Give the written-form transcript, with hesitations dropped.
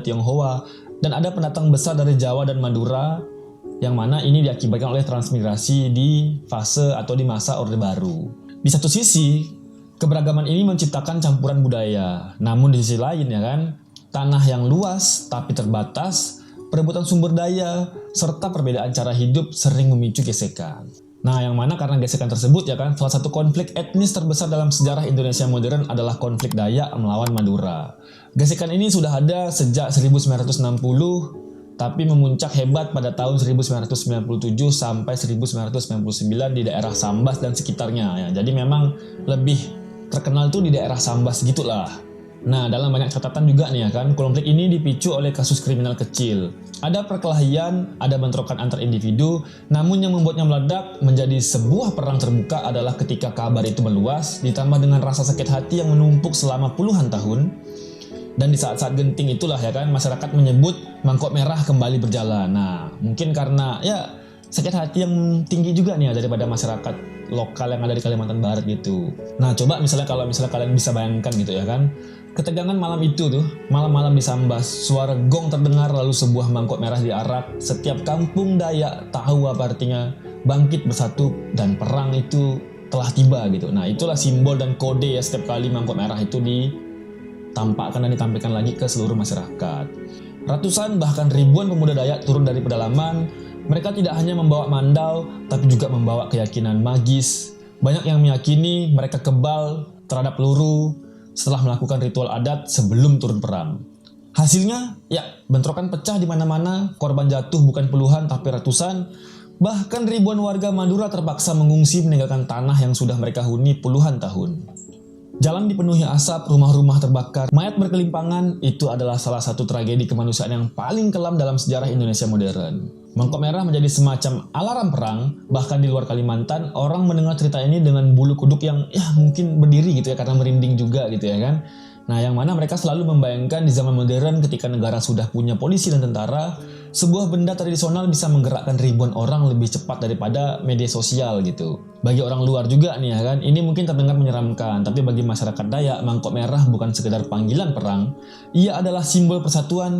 Tionghoa, dan ada pendatang besar dari Jawa dan Madura, yang mana ini diakibatkan oleh transmigrasi di fase atau di masa Orde Baru. Di satu sisi, keberagaman ini menciptakan campuran budaya, namun di sisi lain ya kan, tanah yang luas tapi terbatas, perebutan sumber daya, serta perbedaan cara hidup sering memicu gesekan. Nah, yang mana karena gesekan tersebut ya kan, salah satu konflik etnis terbesar dalam sejarah Indonesia modern adalah konflik Dayak melawan Madura. Gesekan ini sudah ada sejak 1960, tapi memuncak hebat pada tahun 1997 sampai 1999 di daerah Sambas dan sekitarnya ya. Jadi memang lebih terkenal tuh di daerah Sambas gitulah. Nah, dalam banyak catatan juga nih ya kan, konflik ini dipicu oleh kasus kriminal kecil. Ada perkelahian, ada bentrokan antar individu, namun yang membuatnya meledak menjadi sebuah perang terbuka adalah ketika kabar itu meluas, ditambah dengan rasa sakit hati yang menumpuk selama puluhan tahun. Dan di saat-saat genting itulah ya kan, masyarakat menyebut Mangkok Merah kembali berjalan. Nah, mungkin karena ya sakit hati yang tinggi juga nih ya daripada masyarakat lokal yang ada di Kalimantan Barat gitu. Nah, coba kalau misalnya kalian bisa bayangkan gitu ya kan, ketegangan malam itu tuh, malam-malam di Sambas, suara gong terdengar lalu sebuah mangkok merah diarak. Setiap kampung Dayak tahu apa artinya bangkit bersatu dan perang itu telah tiba gitu. Nah, itulah simbol dan kode ya setiap kali mangkok merah itu ditampakkan dan ditampilkan lagi ke seluruh masyarakat. Ratusan bahkan ribuan pemuda Dayak turun dari pedalaman. Mereka tidak hanya membawa mandau, tapi juga membawa keyakinan magis. Banyak yang meyakini mereka kebal terhadap peluru setelah melakukan ritual adat sebelum turun perang. Hasilnya, ya bentrokan pecah di mana-mana, korban jatuh bukan puluhan tapi ratusan. Bahkan ribuan warga Madura terpaksa mengungsi meninggalkan tanah yang sudah mereka huni puluhan tahun. Jalan dipenuhi asap, rumah-rumah terbakar, mayat berkelimpangan. Itu adalah salah satu tragedi kemanusiaan yang paling kelam dalam sejarah Indonesia modern. Mangkok Merah menjadi semacam alarm perang. Bahkan di luar Kalimantan, orang mendengar cerita ini dengan bulu kuduk yang ya mungkin berdiri gitu ya, karena merinding juga gitu ya kan. Nah, yang mana mereka selalu membayangkan di zaman modern ketika negara sudah punya polisi dan tentara, sebuah benda tradisional bisa menggerakkan ribuan orang lebih cepat daripada media sosial gitu. Bagi orang luar juga nih ya kan, ini mungkin terdengar menyeramkan, tapi bagi masyarakat Dayak, Mangkok Merah bukan sekedar panggilan perang, ia adalah simbol persatuan.